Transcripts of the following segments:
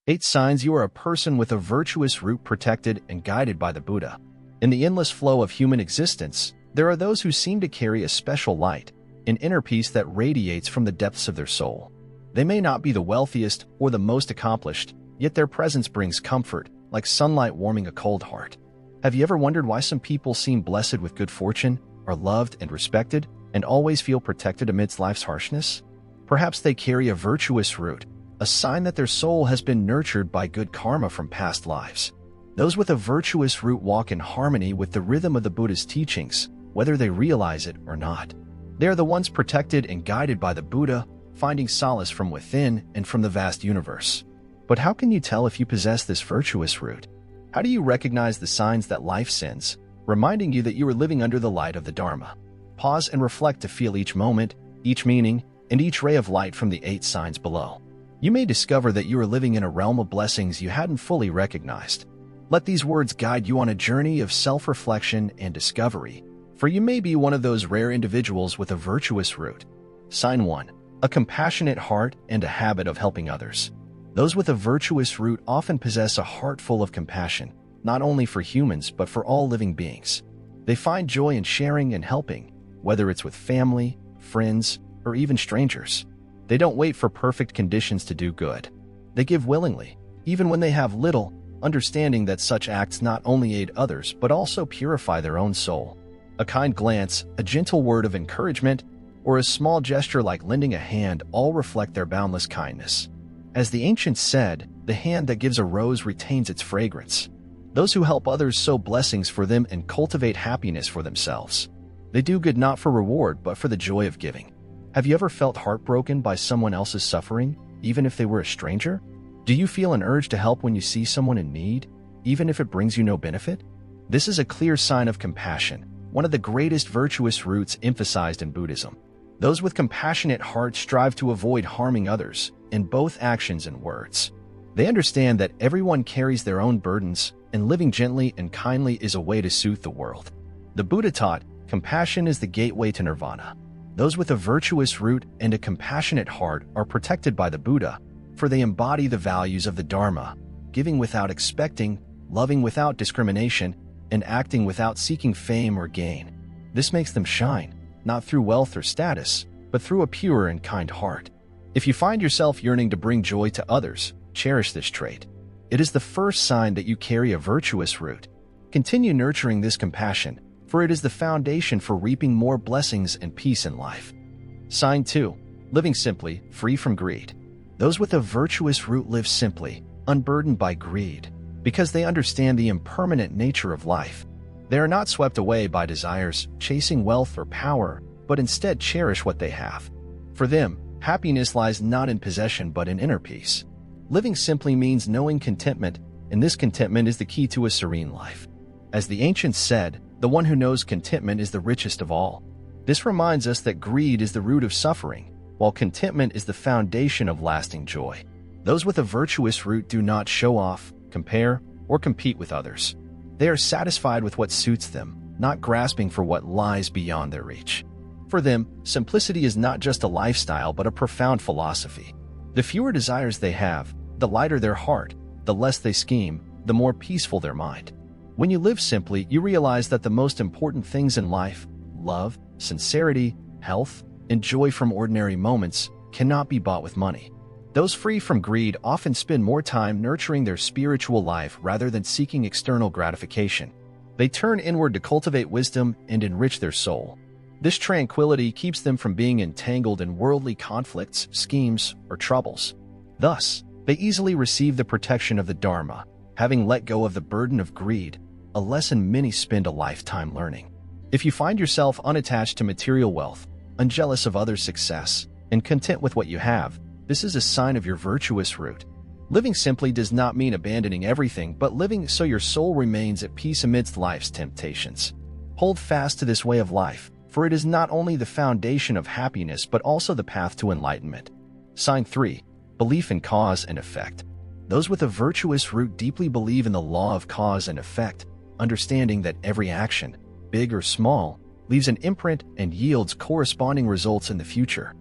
8 signs you are a person with a virtuous root protected and guided by the Buddha. In the endless flow of human existence, there are those who seem to carry a special light, an inner peace that radiates from the depths of their soul. They may not be the wealthiest or the most accomplished, yet their presence brings comfort, like sunlight warming a cold heart. Have you ever wondered why some people seem blessed with good fortune, are loved and respected, and always feel protected amidst life's harshness? Perhaps they carry a virtuous root, a sign that their soul has been nurtured by good karma from past lives. Those with a virtuous root walk in harmony with the rhythm of the Buddha's teachings, whether they realize it or not. They are the ones protected and guided by the Buddha, finding solace from within and from the vast universe. But how can you tell if you possess this virtuous root? How do you recognize the signs that life sends, reminding you that you are living under the light of the Dharma? Pause and reflect to feel each moment, each meaning, and each ray of light from the 8 signs below. You may discover that you are living in a realm of blessings you hadn't fully recognized. Let these words guide you on a journey of self-reflection and discovery, for you may be one of those rare individuals with a virtuous root. Sign 1. A compassionate heart and a habit of helping others. Those with a virtuous root often possess a heart full of compassion, not only for humans but for all living beings. They find joy in sharing and helping, whether it's with family, friends, or even strangers. They don't wait for perfect conditions to do good. They give willingly, even when they have little, understanding that such acts not only aid others but also purify their own soul. A kind glance, a gentle word of encouragement, or a small gesture like lending a hand all reflect their boundless kindness. As the ancients said, the hand that gives a rose retains its fragrance. Those who help others sow blessings for them and cultivate happiness for themselves. They do good not for reward but for the joy of giving. Have you ever felt heartbroken by someone else's suffering, even if they were a stranger? Do you feel an urge to help when you see someone in need, even if it brings you no benefit? This is a clear sign of compassion, one of the greatest virtuous roots emphasized in Buddhism. Those with compassionate hearts strive to avoid harming others, in both actions and words. They understand that everyone carries their own burdens, and living gently and kindly is a way to soothe the world. The Buddha taught, compassion is the gateway to nirvana. Those with a virtuous root and a compassionate heart are protected by the Buddha, for they embody the values of the Dharma, giving without expecting, loving without discrimination, and acting without seeking fame or gain. This makes them shine, not through wealth or status, but through a pure and kind heart. If you find yourself yearning to bring joy to others, cherish this trait. It is the first sign that you carry a virtuous root. Continue nurturing this compassion, for it is the foundation for reaping more blessings and peace in life. Sign 2. Living simply, free from greed. Those with a virtuous root live simply, unburdened by greed, because they understand the impermanent nature of life. They are not swept away by desires, chasing wealth or power, but instead cherish what they have. For them, happiness lies not in possession but in inner peace. Living simply means knowing contentment, and this contentment is the key to a serene life. As the ancients said, the one who knows contentment is the richest of all. This reminds us that greed is the root of suffering, while contentment is the foundation of lasting joy. Those with a virtuous root do not show off, compare, or compete with others. They are satisfied with what suits them, not grasping for what lies beyond their reach. For them, simplicity is not just a lifestyle but a profound philosophy. The fewer desires they have, the lighter their heart, the less they scheme, the more peaceful their mind. When you live simply, you realize that the most important things in life, love, sincerity, health, and joy from ordinary moments, cannot be bought with money. Those free from greed often spend more time nurturing their spiritual life rather than seeking external gratification. They turn inward to cultivate wisdom and enrich their soul. This tranquility keeps them from being entangled in worldly conflicts, schemes, or troubles. Thus, they easily receive the protection of the Dharma, having let go of the burden of greed, a lesson many spend a lifetime learning. If you find yourself unattached to material wealth, unjealous of others' success, and content with what you have, this is a sign of your virtuous root. Living simply does not mean abandoning everything, but living so your soul remains at peace amidst life's temptations. Hold fast to this way of life, for it is not only the foundation of happiness but also the path to enlightenment. Sign 3. Belief in cause and effect. Those with a virtuous root deeply believe in the law of cause and effect, understanding that every action, big or small, leaves an imprint and yields corresponding results in the future.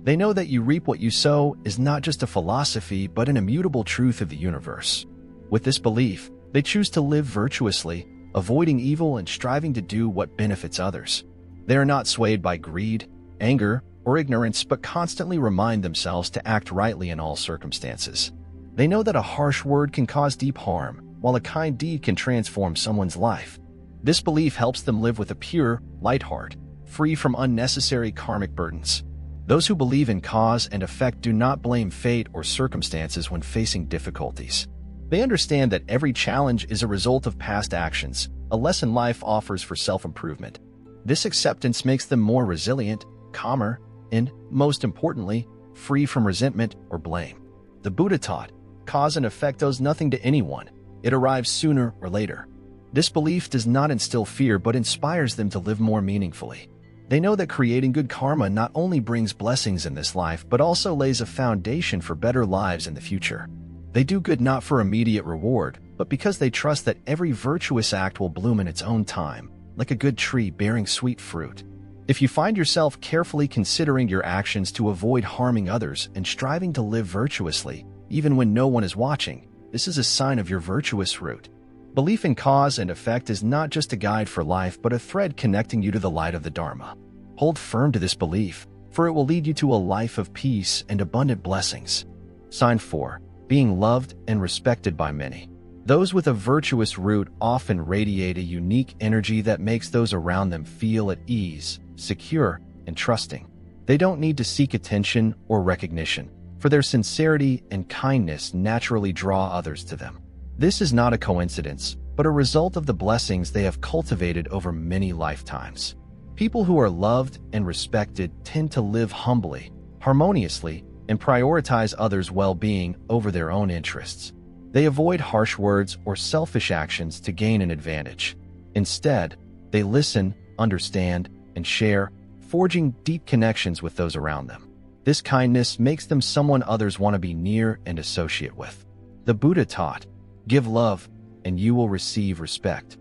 They know that you reap what you sow is not just a philosophy but an immutable truth of the universe. With this belief, they choose to live virtuously, avoiding evil and striving to do what benefits others. They are not swayed by greed, anger, or ignorance, but constantly remind themselves to act rightly in all circumstances. They know that a harsh word can cause deep harm, while a kind deed can transform someone's life. This belief helps them live with a pure, light heart, free from unnecessary karmic burdens. Those who believe in cause and effect do not blame fate or circumstances when facing difficulties. They understand that every challenge is a result of past actions, a lesson life offers for self-improvement. This acceptance makes them more resilient, calmer, and, most importantly, free from resentment or blame. The Buddha taught, cause and effect owes nothing to anyone. It arrives sooner or later. This belief does not instill fear but inspires them to live more meaningfully. They know that creating good karma not only brings blessings in this life but also lays a foundation for better lives in the future. They do good not for immediate reward, but because they trust that every virtuous act will bloom in its own time, like a good tree bearing sweet fruit. If you find yourself carefully considering your actions to avoid harming others and striving to live virtuously, even when no one is watching, this is a sign of your virtuous root. Belief in cause and effect is not just a guide for life but a thread connecting you to the light of the Dharma. Hold firm to this belief, for it will lead you to a life of peace and abundant blessings. Sign 4. Being loved and respected by many. Those with a virtuous root often radiate a unique energy that makes those around them feel at ease, secure, and trusting. They don't need to seek attention or recognition, for their sincerity and kindness naturally draw others to them. This is not a coincidence, but a result of the blessings they have cultivated over many lifetimes. People who are loved and respected tend to live humbly, harmoniously, and prioritize others' well-being over their own interests. They avoid harsh words or selfish actions to gain an advantage. Instead, they listen, understand, and share, forging deep connections with those around them. This kindness makes them someone others want to be near and associate with. The Buddha taught, "Give love, and you will receive respect."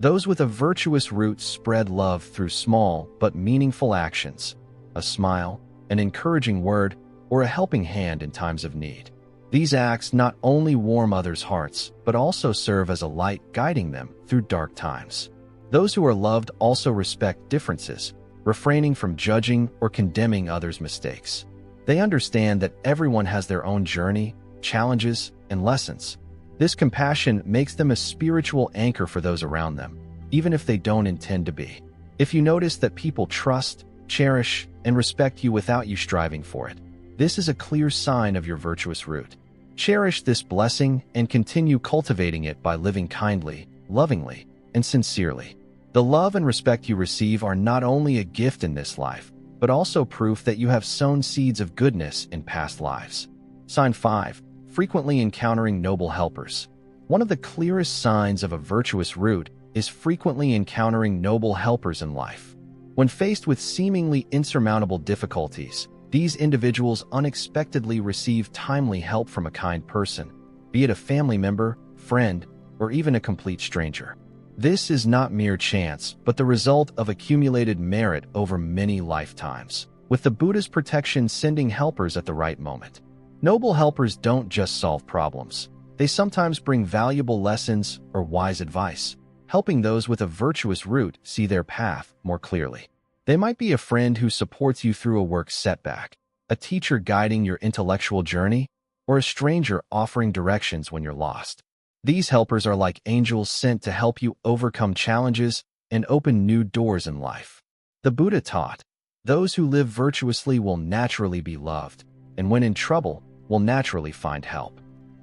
Those with a virtuous root spread love through small but meaningful actions, a smile, an encouraging word, or a helping hand in times of need. These acts not only warm others' hearts, but also serve as a light guiding them through dark times. Those who are loved also respect differences, refraining from judging or condemning others' mistakes. They understand that everyone has their own journey, challenges, and lessons. This compassion makes them a spiritual anchor for those around them, even if they don't intend to be. If you notice that people trust, cherish, and respect you without you striving for it, this is a clear sign of your virtuous root. Cherish this blessing and continue cultivating it by living kindly, lovingly, and sincerely. The love and respect you receive are not only a gift in this life, but also proof that you have sown seeds of goodness in past lives. Sign 5. Frequently encountering noble helpers. One of the clearest signs of a virtuous root is frequently encountering noble helpers in life. When faced with seemingly insurmountable difficulties, these individuals unexpectedly receive timely help from a kind person, be it a family member, friend, or even a complete stranger. This is not mere chance, but the result of accumulated merit over many lifetimes, with the Buddha's protection sending helpers at the right moment. Noble helpers don't just solve problems. They sometimes bring valuable lessons or wise advice, helping those with a virtuous root see their path more clearly. They might be a friend who supports you through a work setback, a teacher guiding your intellectual journey, or a stranger offering directions when you're lost. These helpers are like angels sent to help you overcome challenges and open new doors in life. The Buddha taught, "Those who live virtuously will naturally be loved, and when in trouble, will naturally find help."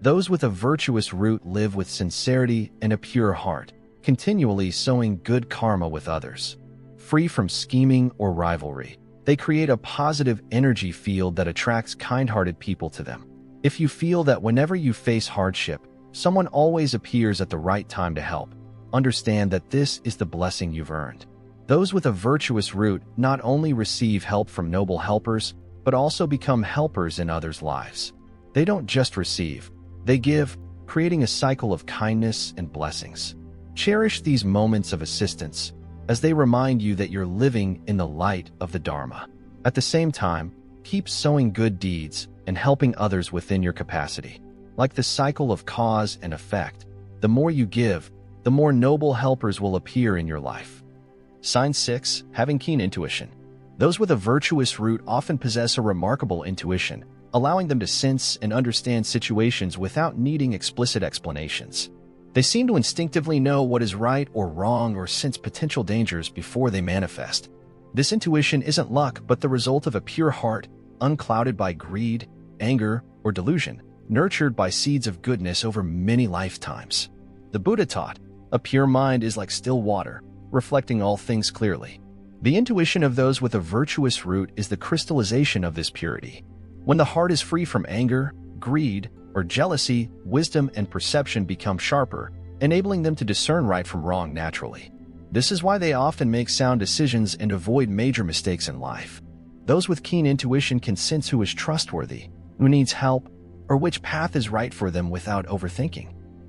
Those with a virtuous root live with sincerity and a pure heart, continually sowing good karma with others. Free from scheming or rivalry, they create a positive energy field that attracts kind-hearted people to them. If you feel that whenever you face hardship, someone always appears at the right time to help, understand that this is the blessing you've earned. Those with a virtuous root not only receive help from noble helpers, but also become helpers in others' lives. They don't just receive, they give, creating a cycle of kindness and blessings. Cherish these moments of assistance, as they remind you that you're living in the light of the Dharma. At the same time, Keep sowing good deeds and helping others within your capacity. Like the cycle of cause and effect, the more you give, the more noble helpers will appear in your life. Sign 6. Having keen intuition. Those with a virtuous root often possess a remarkable intuition, allowing them to sense and understand situations without needing explicit explanations. They seem to instinctively know what is right or wrong or sense potential dangers before they manifest. This intuition isn't luck but the result of a pure heart, unclouded by greed, anger, or delusion, nurtured by seeds of goodness over many lifetimes. The Buddha taught, "A pure mind is like still water, reflecting all things clearly." The intuition of those with a virtuous root is the crystallization of this purity. When the heart is free from anger, greed, or jealousy, wisdom and perception become sharper, enabling them to discern right from wrong naturally. This is why they often make sound decisions and avoid major mistakes in life. Those with keen intuition can sense who is trustworthy, who needs help, or which path is right for them without overthinking.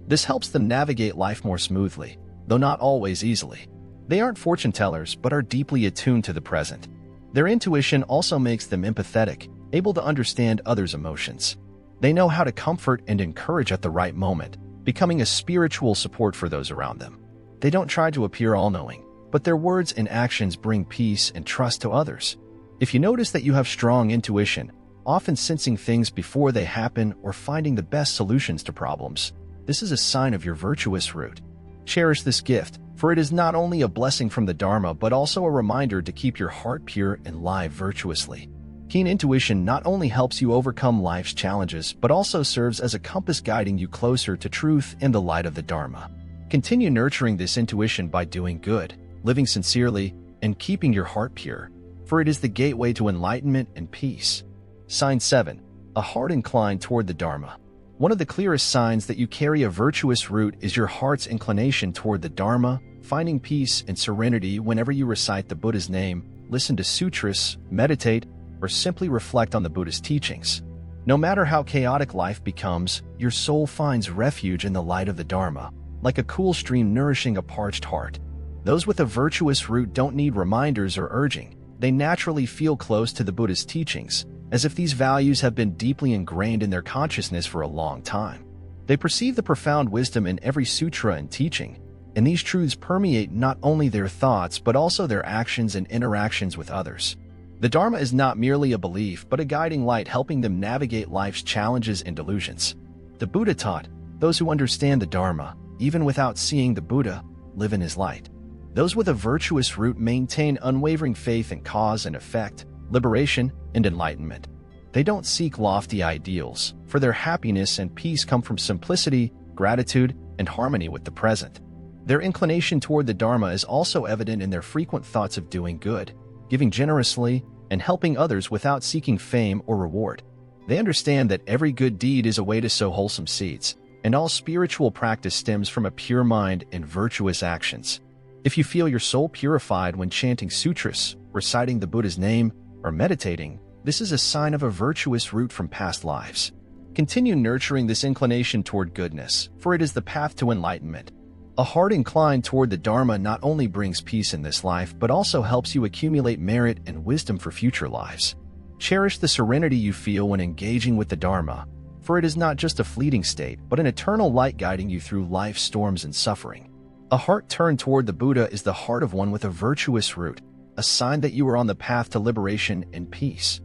This helps them navigate life more smoothly, though not always easily. They aren't fortune tellers but are deeply attuned to the present. Their intuition also makes them empathetic, able to understand others' emotions. They know how to comfort and encourage at the right moment, becoming a spiritual support for those around them. They don't try to appear all-knowing, but their words and actions bring peace and trust to others. If you notice that you have strong intuition, often sensing things before they happen or finding the best solutions to problems, this is a sign of your virtuous root. Cherish this gift, for it is not only a blessing from the Dharma but also a reminder to keep your heart pure and live virtuously. Keen intuition not only helps you overcome life's challenges but also serves as a compass guiding you closer to truth and the light of the Dharma. Continue nurturing this intuition by doing good, living sincerely, and keeping your heart pure, for it is the gateway to enlightenment and peace. Sign 7. A heart inclined toward the Dharma. One of the clearest signs that you carry a virtuous root is your heart's inclination toward the Dharma, finding peace and serenity whenever you recite the Buddha's name, listen to sutras, meditate, or simply reflect on the Buddha's teachings. No matter how chaotic life becomes, your soul finds refuge in the light of the Dharma, like a cool stream nourishing a parched heart. Those with a virtuous root don't need reminders or urging. They naturally feel close to the Buddha's teachings, as if these values have been deeply ingrained in their consciousness for a long time. They perceive the profound wisdom in every sutra and teaching, and these truths permeate not only their thoughts but also their actions and interactions with others. The Dharma is not merely a belief but a guiding light helping them navigate life's challenges and delusions. The Buddha taught, "Those who understand the Dharma, even without seeing the Buddha, live in his light." Those with a virtuous root maintain unwavering faith in cause and effect, liberation, and enlightenment. They don't seek lofty ideals, for their happiness and peace come from simplicity, gratitude, and harmony with the present. Their inclination toward the Dharma is also evident in their frequent thoughts of doing good, giving generously, and helping others without seeking fame or reward. They understand that every good deed is a way to sow wholesome seeds, and all spiritual practice stems from a pure mind and virtuous actions. If you feel your soul purified when chanting sutras, reciting the Buddha's name, or meditating, this is a sign of a virtuous root from past lives. Continue nurturing this inclination toward goodness, for it is the path to enlightenment. A heart inclined toward the Dharma not only brings peace in this life but also helps you accumulate merit and wisdom for future lives. Cherish the serenity you feel when engaging with the Dharma, for it is not just a fleeting state but an eternal light guiding you through life's storms and suffering. A heart turned toward the Buddha is the heart of one with a virtuous root, a sign that you are on the path to liberation and peace.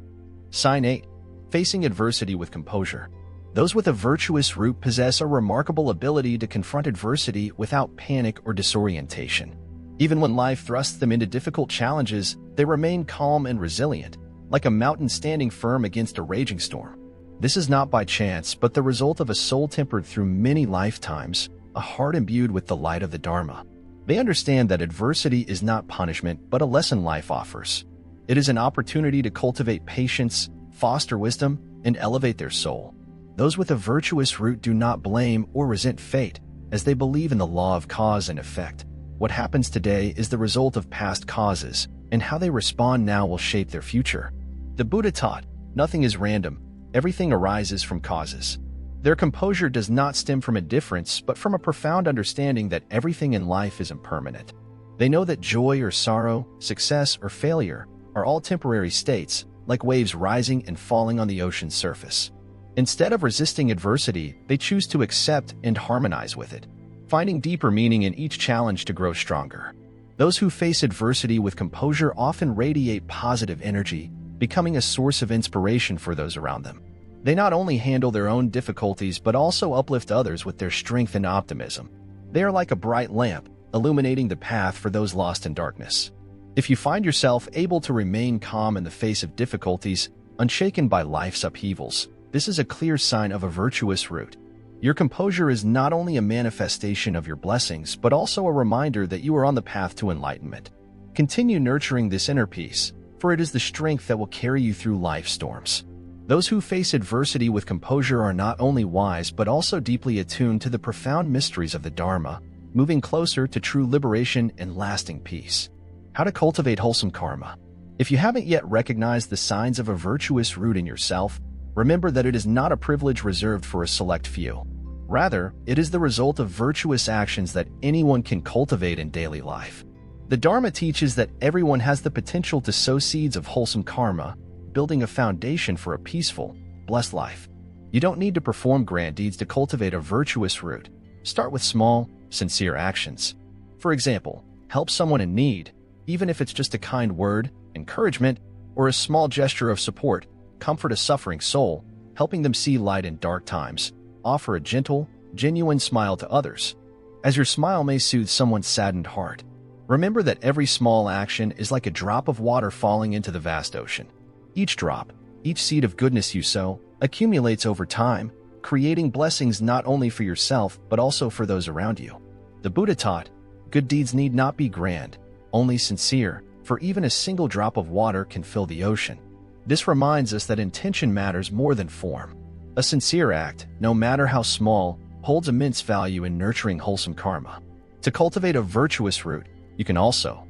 Sign 8. Facing adversity with composure. Those with a virtuous root possess a remarkable ability to confront adversity without panic or disorientation. Even when life thrusts them into difficult challenges, they remain calm and resilient, like a mountain standing firm against a raging storm. This is not by chance, but the result of a soul tempered through many lifetimes, a heart imbued with the light of the Dharma. They understand that adversity is not punishment, but a lesson life offers. It is an opportunity to cultivate patience, foster wisdom, and elevate their soul. Those with a virtuous root do not blame or resent fate, as they believe in the law of cause and effect. What happens today is the result of past causes, and how they respond now will shape their future. The Buddha taught, "Nothing is random, everything arises from causes." Their composure does not stem from indifference, but from a profound understanding that everything in life is impermanent. They know that joy or sorrow, success or failure, are all temporary states, like waves rising and falling on the ocean's surface. Instead of resisting adversity, they choose to accept and harmonize with it, finding deeper meaning in each challenge to grow stronger. Those who face adversity with composure often radiate positive energy, becoming a source of inspiration for those around them. They not only handle their own difficulties but also uplift others with their strength and optimism. They are like a bright lamp, illuminating the path for those lost in darkness. If you find yourself able to remain calm in the face of difficulties, unshaken by life's upheavals, this is a clear sign of a virtuous root. Your composure is not only a manifestation of your blessings, but also a reminder that you are on the path to enlightenment. Continue nurturing this inner peace, for it is the strength that will carry you through life's storms. Those who face adversity with composure are not only wise but also deeply attuned to the profound mysteries of the Dharma, moving closer to true liberation and lasting peace. How to cultivate wholesome karma. If you haven't yet recognized the signs of a virtuous root in yourself, remember that it is not a privilege reserved for a select few. Rather, it is the result of virtuous actions that anyone can cultivate in daily life. The Dharma teaches that everyone has the potential to sow seeds of wholesome karma, building a foundation for a peaceful, blessed life. You don't need to perform grand deeds to cultivate a virtuous root. Start with small, sincere actions. For example, help someone in need, even if it's just a kind word, encouragement, or a small gesture of support. Comfort a suffering soul, helping them see light in dark times. Offer a gentle, genuine smile to others, as your smile may soothe someone's saddened heart. Remember that every small action is like a drop of water falling into the vast ocean. Each drop, each seed of goodness you sow, accumulates over time, creating blessings not only for yourself but also for those around you. The Buddha taught, good deeds need not be grand, only sincere, for even a single drop of water can fill the ocean. This reminds us that intention matters more than form. A sincere act, no matter how small, holds immense value in nurturing wholesome karma. To cultivate a virtuous root, you can also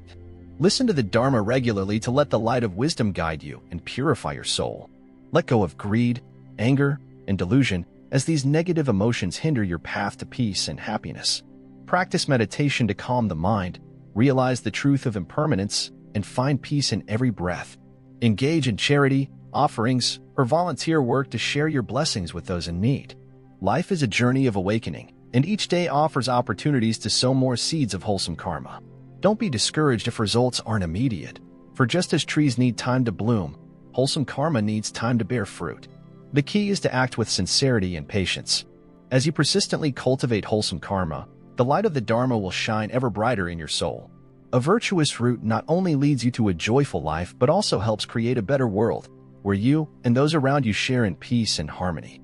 listen to the Dharma regularly to let the light of wisdom guide you and purify your soul. Let go of greed, anger, and delusion, as these negative emotions hinder your path to peace and happiness. Practice meditation to calm the mind, realize the truth of impermanence, and find peace in every breath. Engage in charity, offerings, or volunteer work to share your blessings with those in need. Life is a journey of awakening, and each day offers opportunities to sow more seeds of wholesome karma. Don't be discouraged if results aren't immediate, for just as trees need time to bloom, wholesome karma needs time to bear fruit. The key is to act with sincerity and patience. As you persistently cultivate wholesome karma, the light of the Dharma will shine ever brighter in your soul. A virtuous root not only leads you to a joyful life but also helps create a better world, where you and those around you share in peace and harmony.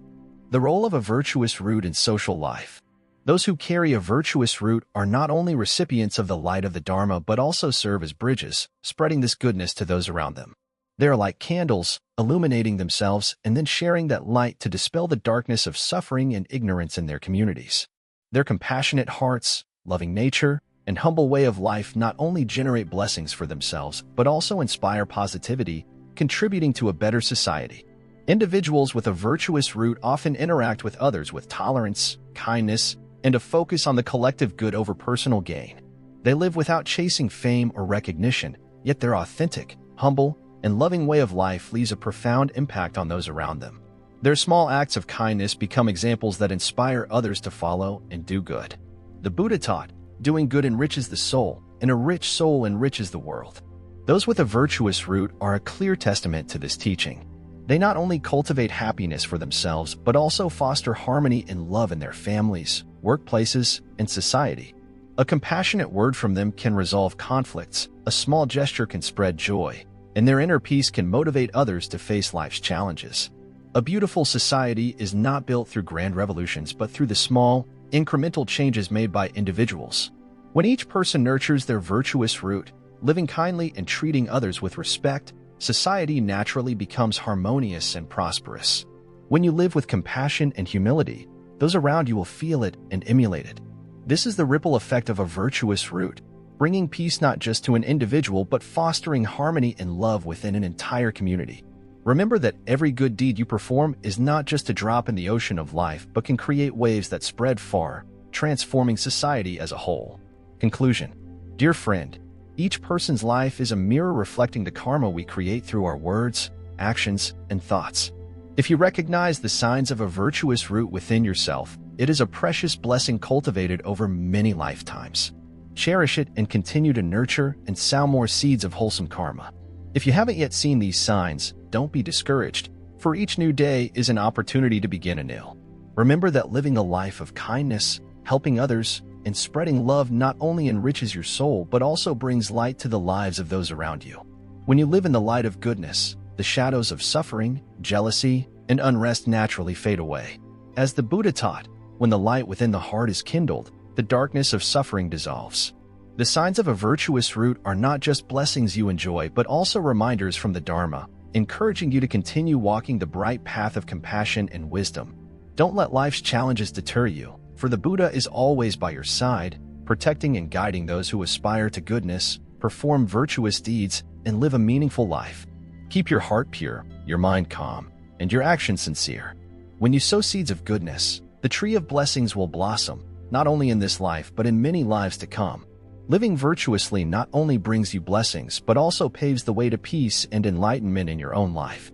The role of a virtuous root in social life. Those who carry a virtuous root are not only recipients of the light of the Dharma but also serve as bridges, spreading this goodness to those around them. They are like candles, illuminating themselves and then sharing that light to dispel the darkness of suffering and ignorance in their communities. Their compassionate hearts, loving nature, and humble way of life not only generate blessings for themselves but also inspire positivity, contributing to a better society. Individuals with a virtuous root often interact with others with tolerance, kindness, and a focus on the collective good over personal gain. They live without chasing fame or recognition, yet their authentic, humble, and loving way of life leaves a profound impact on those around them. Their small acts of kindness become examples that inspire others to follow and do good. The Buddha taught, doing good enriches the soul, and a rich soul enriches the world. Those with a virtuous root are a clear testament to this teaching. They not only cultivate happiness for themselves, but also foster harmony and love in their families, workplaces, and society. A compassionate word from them can resolve conflicts, a small gesture can spread joy, and their inner peace can motivate others to face life's challenges. A beautiful society is not built through grand revolutions, but through the small, incremental changes made by individuals. When each person nurtures their virtuous root, living kindly and treating others with respect, society naturally becomes harmonious and prosperous. When you live with compassion and humility, those around you will feel it and emulate it. This is the ripple effect of a virtuous root, bringing peace not just to an individual but fostering harmony and love within an entire community. Remember that every good deed you perform is not just a drop in the ocean of life but can create waves that spread far, transforming society as a whole. Conclusion. Dear friend, each person's life is a mirror reflecting the karma we create through our words, actions and thoughts. If you recognize the signs of a virtuous root within yourself, it is a precious blessing cultivated over many lifetimes. Cherish it and continue to nurture and sow more seeds of wholesome karma. If you haven't yet seen these signs, don't be discouraged, for each new day is an opportunity to begin anew. Remember that living a life of kindness, helping others, and spreading love not only enriches your soul but also brings light to the lives of those around you. When you live in the light of goodness, the shadows of suffering, jealousy, and unrest naturally fade away. As the Buddha taught, when the light within the heart is kindled, the darkness of suffering dissolves. The signs of a virtuous root are not just blessings you enjoy but also reminders from the Dharma, encouraging you to continue walking the bright path of compassion and wisdom. Don't let life's challenges deter you, for the Buddha is always by your side, protecting and guiding those who aspire to goodness, perform virtuous deeds, and live a meaningful life. Keep your heart pure, your mind calm, and your actions sincere. When you sow seeds of goodness, the tree of blessings will blossom, not only in this life but in many lives to come. Living virtuously not only brings you blessings but also paves the way to peace and enlightenment in your own life.